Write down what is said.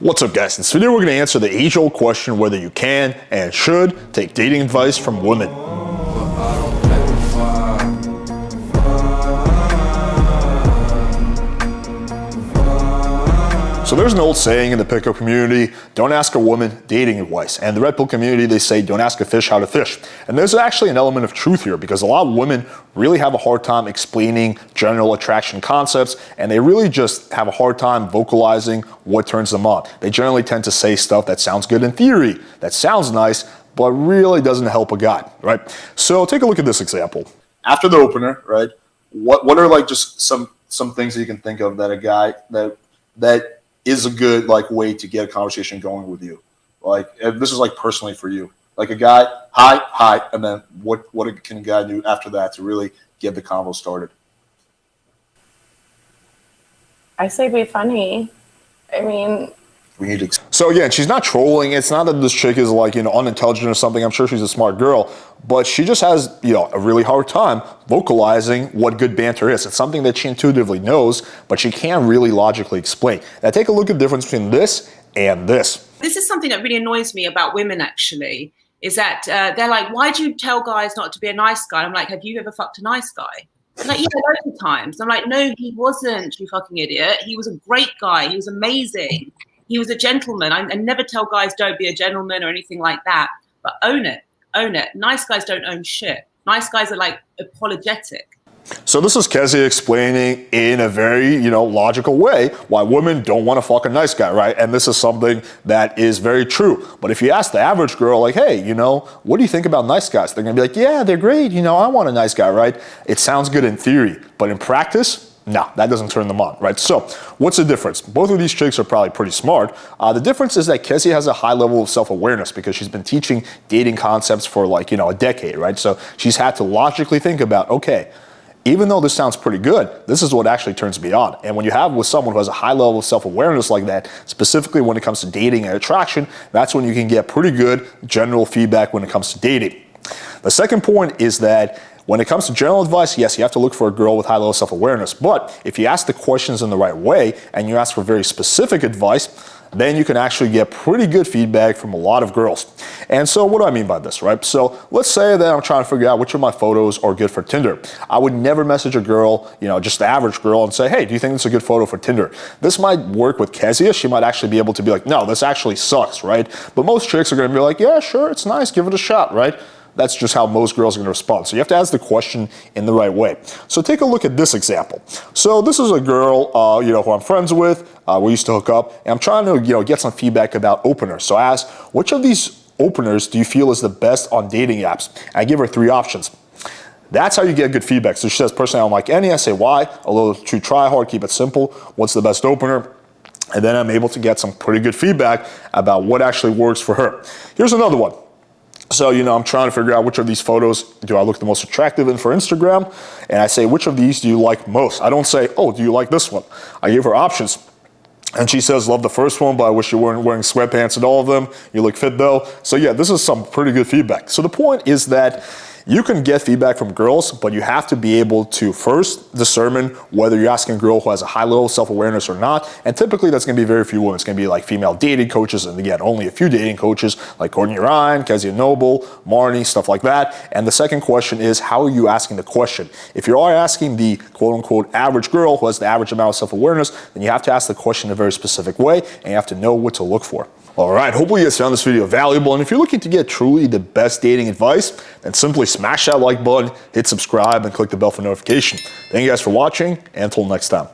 What's up, guys? In this video, we're going to answer the age-old question whether you can and should take dating advice from women. So there's an old saying in the pickup community, don't ask a woman dating advice. And the Red Pill community, they say, don't ask a fish how to fish. And there's actually an element of truth here because a lot of women really have a hard time explaining general attraction concepts, and they really just have a hard time vocalizing what turns them on. They generally tend to say stuff that sounds good in theory, that sounds nice, but really doesn't help a guy, right? So take a look at this example. After the opener, right, what are like just some things that you can think of that a guy that is a good way to get a conversation going with you? Like, if this is like personally for you, like a guy, hi, and then what can a guy do after that to really get the convo started? I say be funny. I mean, so again, she's not trolling. It's not that this chick is unintelligent or something. I'm sure she's a smart girl, but she just has a really hard time vocalizing what good banter is. It's something that she intuitively knows, but she can't really logically explain. Now take a look at the difference between this and this. This is something that really annoys me about women, actually, is that they're like, why do you tell guys not to be a nice guy? I'm like, have you ever fucked a nice guy? Like, yeah, loads of times. I'm like, no, he wasn't, you fucking idiot. He was a great guy. He was amazing. He was a gentleman. I never tell guys don't be a gentleman or anything like that, but own it, own it. Nice guys don't own shit. Nice guys are like apologetic. So this is Kezia explaining in a very, logical way why women don't want to fuck a nice guy, right? And this is something that is very true. But if you ask the average girl, like, hey, what do you think about nice guys? They're going to be like, yeah, they're great. I want a nice guy, right? It sounds good in theory, but in practice, no, that doesn't turn them on, right? So what's the difference? Both of these chicks are probably pretty smart. The difference is that Kezia has a high level of self-awareness because she's been teaching dating concepts for a decade, right? So she's had to logically think about, okay, even though this sounds pretty good, this is what actually turns me on. And when you have with someone who has a high level of self-awareness like that, specifically when it comes to dating and attraction, that's when you can get pretty good general feedback when it comes to dating. The second point is that when it comes to general advice, yes, you have to look for a girl with high level self-awareness. But if you ask the questions in the right way and you ask for very specific advice, then you can actually get pretty good feedback from a lot of girls. And so what do I mean by this, right? So let's say that I'm trying to figure out which of my photos are good for Tinder. I would never message a girl, just the average girl, and say, hey, do you think this is a good photo for Tinder? This might work with Kezia. She might actually be able to be like, no, this actually sucks, right? But most chicks are going to be like, yeah, sure, it's nice, give it a shot, right? That's just how most girls are going to respond. So you have to ask the question in the right way. So take a look at this example. So this is a girl, who I'm friends with. We used to hook up, and I'm trying to, get some feedback about openers. So I asked, which of these openers do you feel is the best on dating apps? And I give her 3 options. That's how you get good feedback. So she says, personally, I don't like any. I say, why? A little too try hard, keep it simple. What's the best opener? And then I'm able to get some pretty good feedback about what actually works for her. Here's another one. So, I'm trying to figure out which of these photos do I look the most attractive in for Instagram. And I say, which of these do you like most? I don't say, oh, do you like this one? I give her options. And she says, love the first one, but I wish you weren't wearing sweatpants in all of them. You look fit though. So yeah, this is some pretty good feedback. So the point is that you can get feedback from girls, but you have to be able to first determine whether you're asking a girl who has a high level of self-awareness or not. And typically that's going to be very few women. It's going to be like female dating coaches. And again, only a few dating coaches like Courtney Ryan, Kezia Noble, Marnie, stuff like that. And the second question is, how are you asking the question? If you are asking the quote unquote average girl who has the average amount of self-awareness, then you have to ask the question in a very specific way and you have to know what to look for. All right, hopefully you guys found this video valuable. And if you're looking to get truly the best dating advice, then simply smash that like button, hit subscribe, and click the bell for notification. Thank you guys for watching, and until next time.